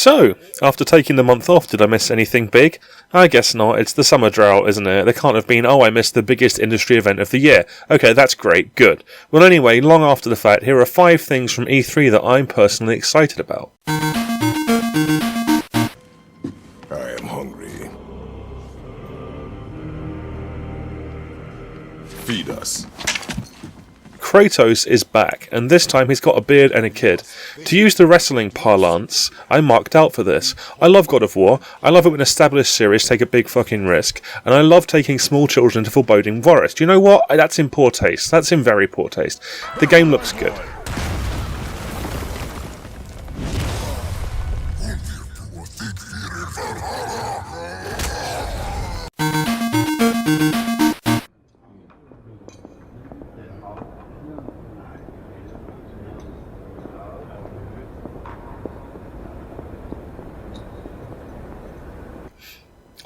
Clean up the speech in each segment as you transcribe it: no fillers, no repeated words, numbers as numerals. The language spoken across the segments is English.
So, after taking the month off, did I miss anything big? I guess not. It's the summer drought, isn't it? There can't have been, I missed the biggest industry event of the year. Okay, that's great. Good. Well, anyway, long after the fact, here are 5 things from E3 that I'm personally excited about. I am hungry. Feed us. Kratos is back, and this time he's got a beard and a kid. To use the wrestling parlance, I marked out for this. I love God of War, I love it when established series take a big fucking risk, and I love taking small children to foreboding forest. You know what? That's in poor taste. That's in very poor taste. The game looks good.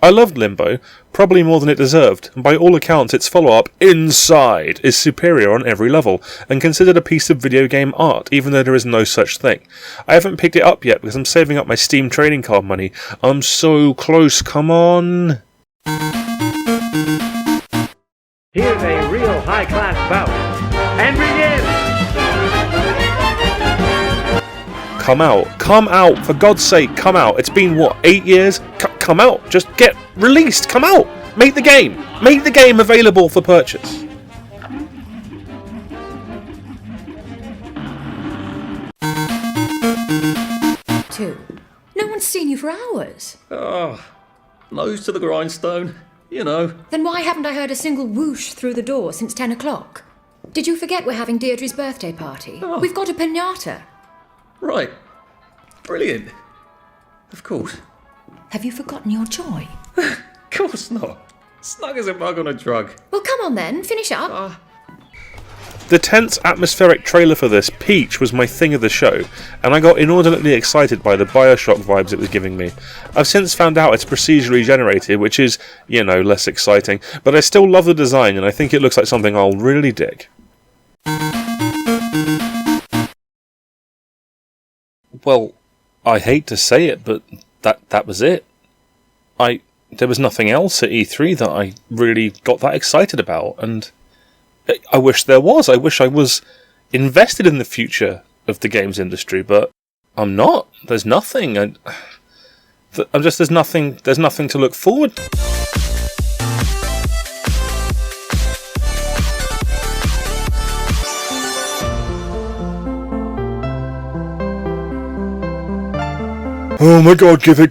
I loved Limbo, probably more than it deserved, and by all accounts its follow-up, Inside, is superior on every level, and considered a piece of video game art, even though there is no such thing. I haven't picked it up yet because I'm saving up my Steam trading card money. I'm so close, come on! Here's a real high-class bout, and begin! Come out, for God's sake, come out. It's been, 8 years? Come out, just get released, come out! Make the game available for purchase. Two. No one's seen you for hours. Nose to the grindstone, you know. Then why haven't I heard a single whoosh through the door since 10 o'clock? Did you forget we're having Deirdre's birthday party? Oh. We've got a piñata. Right. Brilliant. Of course. Have you forgotten your joy? Of course not. Snug as a bug on a drug. Well, come on then, finish up. The tense, atmospheric trailer for this, Peach, was my thing of the show, and I got inordinately excited by the Bioshock vibes it was giving me. I've since found out it's procedurally generated, which is, less exciting, but I still love the design and I think it looks like something I'll really dig. Well, I hate to say it, but that was it. There was nothing else at E3 that I really got that excited about, and I wish there was. I wish I was invested in the future of the games industry, but I'm not. There's nothing. There's nothing to look forward to. Oh my god, give it.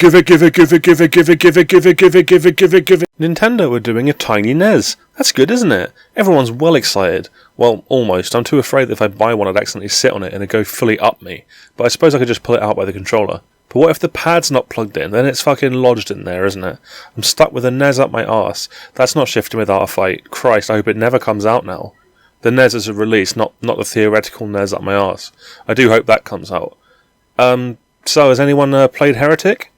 Nintendo are doing a tiny NES. That's good, isn't it? Everyone's well excited. Well, almost. I'm too afraid that if I buy one I'd accidentally sit on it and it'd go fully up me. But I suppose I could just pull it out by the controller. But what if the pad's not plugged in? Then it's fucking lodged in there, isn't it? I'm stuck with a NES up my arse. That's not shifting without a fight. Christ, I hope it never comes out now. The NES is a release, not the theoretical NES up my arse. I do hope that comes out. So, has anyone played Heretic?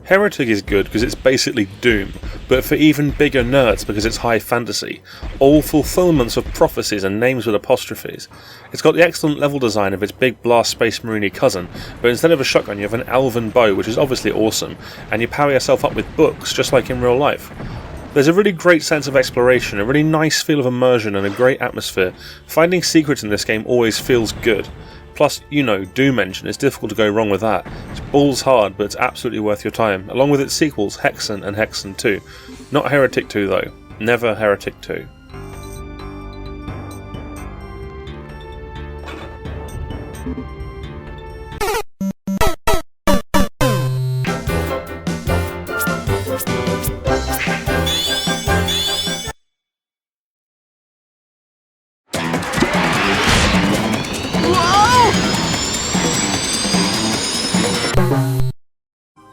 Heretic is good because it's basically Doom, but for even bigger nerds because it's high fantasy. All fulfillments of prophecies and names with apostrophes. It's got the excellent level design of its big blast space marine cousin, but instead of a shotgun you have an elven bow, which is obviously awesome, and you power yourself up with books, just like in real life. There's a really great sense of exploration, a really nice feel of immersion, and a great atmosphere. Finding secrets in this game always feels good. Plus, Doom Engine, it's difficult to go wrong with that. It's balls hard, but it's absolutely worth your time, along with its sequels, Hexen and Hexen 2. Not Heretic 2 though. Never Heretic 2.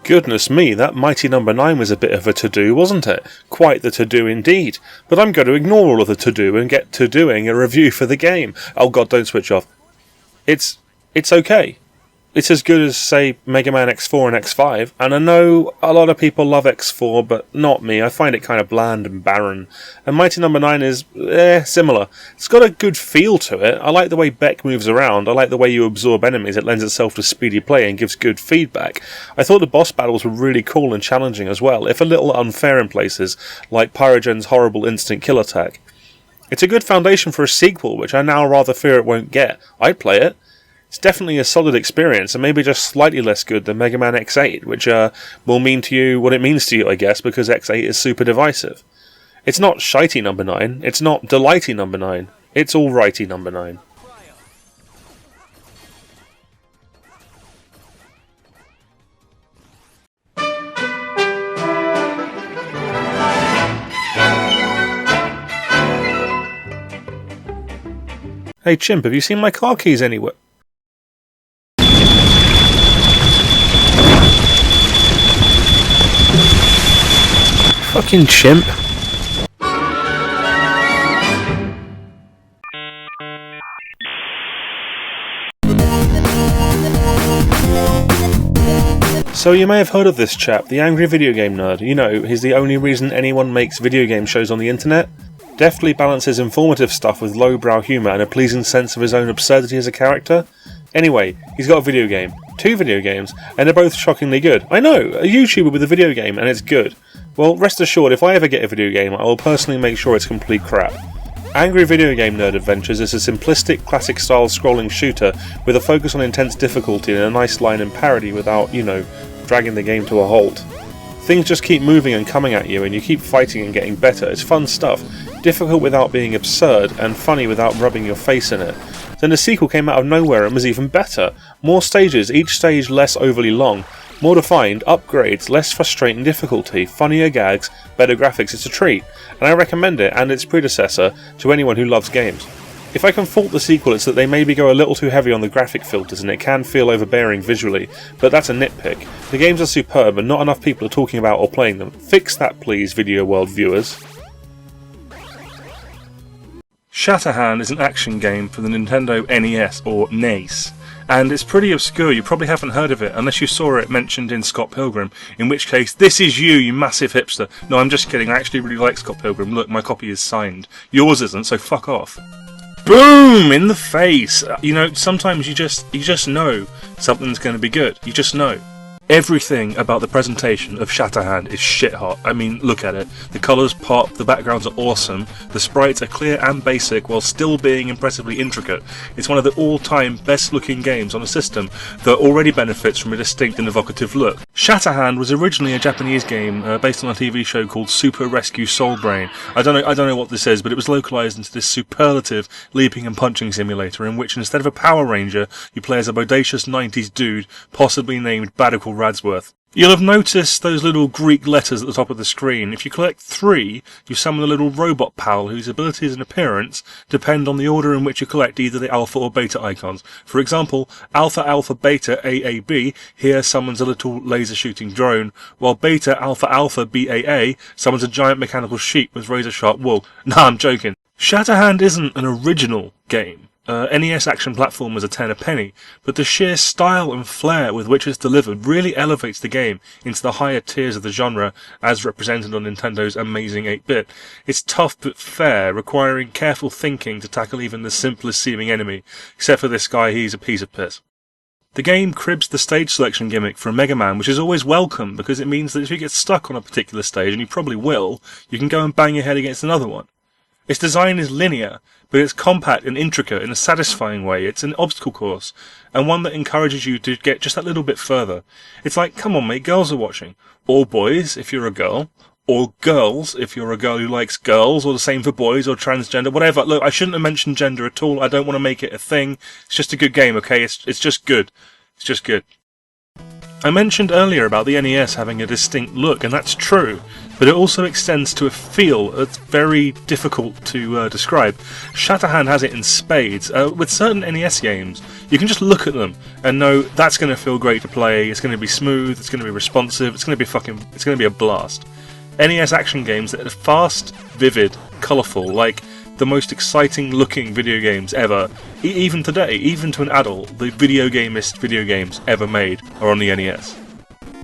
Goodness me, that mighty number 9 was a bit of a to-do, wasn't it? Quite the to-do indeed. But I'm going to ignore all of the to-do and get to doing a review for the game. Oh god, don't switch off. It's okay. It's as good as, say, Mega Man X4 and X5, and I know a lot of people love X4, but not me. I find it kind of bland and barren. And Mighty Number 9 is, similar. It's got a good feel to it. I like the way Beck moves around. I like the way you absorb enemies. It lends itself to speedy play and gives good feedback. I thought the boss battles were really cool and challenging as well, if a little unfair in places, like Pyrogen's horrible instant kill attack. It's a good foundation for a sequel, which I now rather fear it won't get. I'd play it. It's definitely a solid experience, and maybe just slightly less good than Mega Man X8, which will mean to you what it means to you, I guess, because X8 is super divisive. It's not shitey number 9, it's not delighty number 9, it's alrighty number 9. Hey Chimp, have you seen my car keys anywhere? Fucking Chimp. So you may have heard of this chap, the angry video game nerd. You know, he's the only reason anyone makes video game shows on the internet. Deftly balances informative stuff with lowbrow humour and a pleasing sense of his own absurdity as a character. Anyway, he's got a video game. 2 video games, and they're both shockingly good. I know, a YouTuber with a video game, and it's good. Well, rest assured, if I ever get a video game, I will personally make sure it's complete crap. Angry Video Game Nerd Adventures is a simplistic, classic-style scrolling shooter with a focus on intense difficulty and a nice line and parody without, you know, dragging the game to a halt. Things just keep moving and coming at you, and you keep fighting and getting better. It's fun stuff. Difficult without being absurd, and funny without rubbing your face in it. Then the sequel came out of nowhere and was even better. More stages, each stage less overly long. More defined, upgrades, less frustrating difficulty, funnier gags, better graphics. It's a treat, and I recommend it and its predecessor to anyone who loves games. If I can fault the sequel, it's that they maybe go a little too heavy on the graphic filters and it can feel overbearing visually, but that's a nitpick. The games are superb and not enough people are talking about or playing them. Fix that please, Video World viewers. Shatterhand is an action game for the Nintendo NES, or NES, and it's pretty obscure. You probably haven't heard of it unless you saw it mentioned in Scott Pilgrim, in which case, this is you massive hipster. No, I'm just kidding, I actually really like Scott Pilgrim. Look, my copy is signed. Yours isn't, so fuck off. Boom! In the face! You know, sometimes you just know something's going to be good. You just know. Everything about the presentation of Shatterhand is shit hot. I mean, look at it. The colours pop, the backgrounds are awesome, the sprites are clear and basic while still being impressively intricate. It's one of the all-time best looking games on a system that already benefits from a distinct and evocative look. Shatterhand was originally a Japanese game based on a TV show called Super Rescue Soul Brain. I don't know what this is, but it was localised into this superlative leaping and punching simulator in which instead of a Power Ranger, you play as a bodacious 90s dude, possibly named Badical Radsworth. You'll have noticed those little Greek letters at the top of the screen. If you collect 3, you summon a little robot pal whose abilities and appearance depend on the order in which you collect either the alpha or beta icons. For example, Alpha Alpha Beta AAB here summons a little laser shooting drone, while Beta Alpha Alpha BAA summons a giant mechanical sheep with razor sharp wool. Nah, I'm joking. Shatterhand isn't an original game. NES action platformers are 10 a penny, but the sheer style and flair with which it's delivered really elevates the game into the higher tiers of the genre as represented on Nintendo's amazing 8-bit. It's tough but fair, requiring careful thinking to tackle even the simplest seeming enemy, except for this guy, he's a piece of piss. The game cribs the stage selection gimmick from Mega Man, which is always welcome because it means that if you get stuck on a particular stage, and you probably will, you can go and bang your head against another one. Its design is linear, but it's compact and intricate in a satisfying way. It's an obstacle course, and one that encourages you to get just that little bit further. It's like, come on mate, girls are watching. Or boys, if you're a girl. Or girls, if you're a girl who likes girls, or the same for boys, or transgender, whatever. Look, I shouldn't have mentioned gender at all. I don't want to make it a thing. It's just a good game, okay? It's just good. It's just good. I mentioned earlier about the NES having a distinct look, and that's true, but it also extends to a feel that's very difficult to describe. Shatterhand has it in spades. With certain NES games, you can just look at them and know that's going to feel great to play, it's going to be smooth, it's going to be responsive, it's going to be a blast. NES action games that are fast, vivid, colourful, like the most exciting looking video games ever. Even today, even to an adult, the video games ever made are on the NES.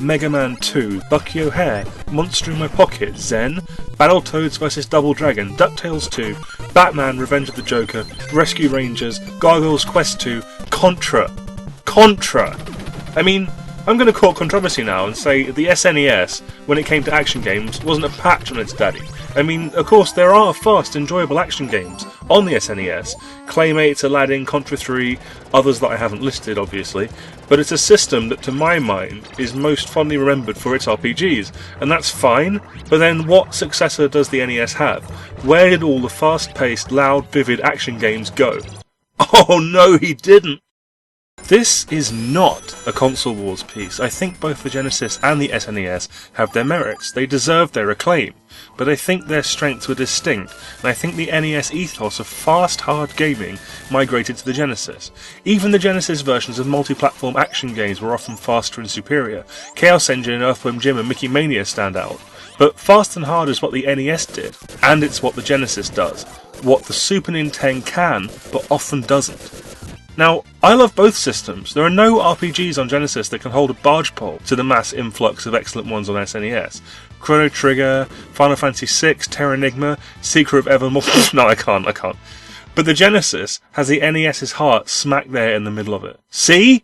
Mega Man 2, Bucky O'Hare, Monster in My Pocket, Zen, Battletoads vs Double Dragon, DuckTales 2, Batman Revenge of the Joker, Rescue Rangers, Gargoyles Quest 2, Contra! I mean, I'm going to court controversy now and say the SNES, when it came to action games, wasn't a patch on its daddy. I mean, of course, there are fast, enjoyable action games on the SNES. Claymates, Aladdin, Contra 3, others that I haven't listed, obviously. But it's a system that, to my mind, is most fondly remembered for its RPGs. And that's fine, but then what successor does the NES have? Where did all the fast-paced, loud, vivid action games go? Oh no, he didn't! This is not a console wars piece. I think both the Genesis and the SNES have their merits. They deserve their acclaim. But I think their strengths were distinct, and I think the NES ethos of fast, hard gaming migrated to the Genesis. Even the Genesis versions of multi-platform action games were often faster and superior. Chaos Engine, Earthworm Jim and Mickey Mania stand out. But fast and hard is what the NES did, and it's what the Genesis does. What the Super Nintendo can, but often doesn't. Now, I love both systems. There are no RPGs on Genesis that can hold a barge pole to the mass influx of excellent ones on SNES. Chrono Trigger, Final Fantasy VI, Terranigma, Secret of Evermore... No, I can't. But the Genesis has the NES's heart smack there in the middle of it. See?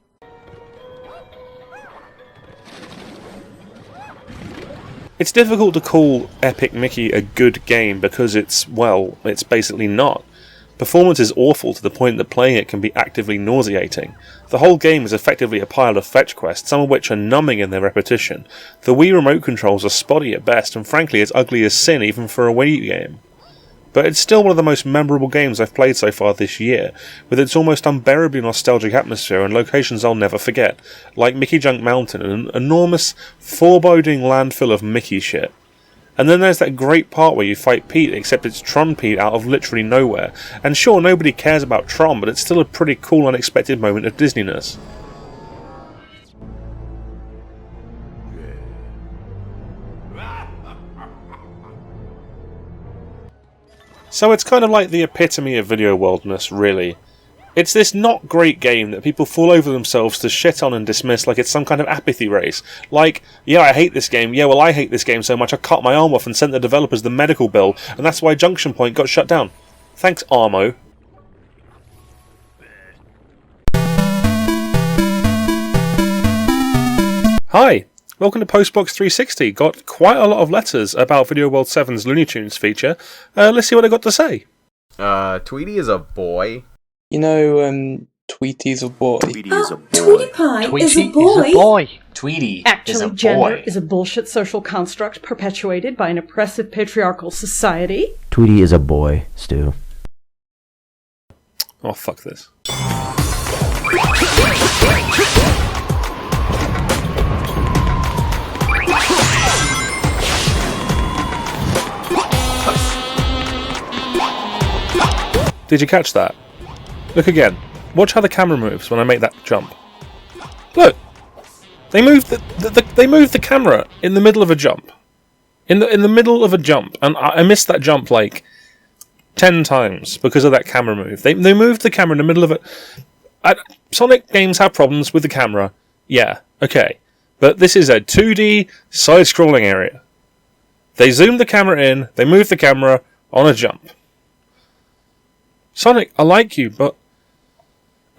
It's difficult to call Epic Mickey a good game because it's basically not. Performance is awful to the point that playing it can be actively nauseating. The whole game is effectively a pile of fetch quests, some of which are numbing in their repetition. The Wii remote controls are spotty at best, and frankly it's ugly as sin even for a Wii game. But it's still one of the most memorable games I've played so far this year, with its almost unbearably nostalgic atmosphere and locations I'll never forget, like Mickey Junk Mountain, an enormous, foreboding landfill of Mickey shit. And then there's that great part where you fight Pete, except it's Tron Pete out of literally nowhere. And sure, nobody cares about Tron, but it's still a pretty cool, unexpected moment of Disneyness. So it's kind of like the epitome of video worldness, really. It's this not great game that people fall over themselves to shit on and dismiss like it's some kind of apathy race. Like, yeah, I hate this game, yeah, well I hate this game so much I cut my arm off and sent the developers the medical bill, and that's why Junction Point got shut down. Thanks, Armo. Hi, welcome to Postbox 360. Got quite a lot of letters about Video World 7's Looney Tunes feature. Let's see what I got to say. Tweety is a boy. You know, Tweety's a boy. Tweety is a boy. Tweety Pie is a boy. Tweety Actually, is a gender boy. is a bullshit social construct perpetuated by an oppressive patriarchal society. Tweety is a boy, Stu. Oh, fuck this. Did you catch that? Look again. Watch how the camera moves when I make that jump. Look! They moved the camera in the middle of a jump. In the middle of a jump. And I missed that jump like 10 times because of that camera move. They moved the camera in the middle of it. Sonic games have problems with the camera. Yeah, okay. But this is a 2D side-scrolling area. They zoomed the camera in, they moved the camera on a jump. Sonic, I like you, but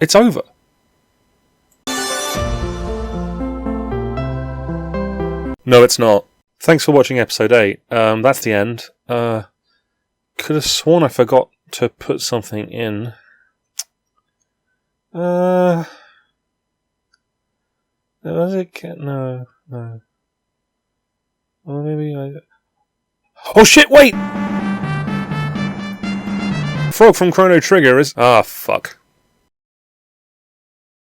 it's over. No, it's not. Thanks for watching episode 8. That's the end. Could have sworn I forgot to put something in. Was it? No. Well, maybe I... Oh shit, wait! Frog from Chrono Trigger is... Ah, fuck.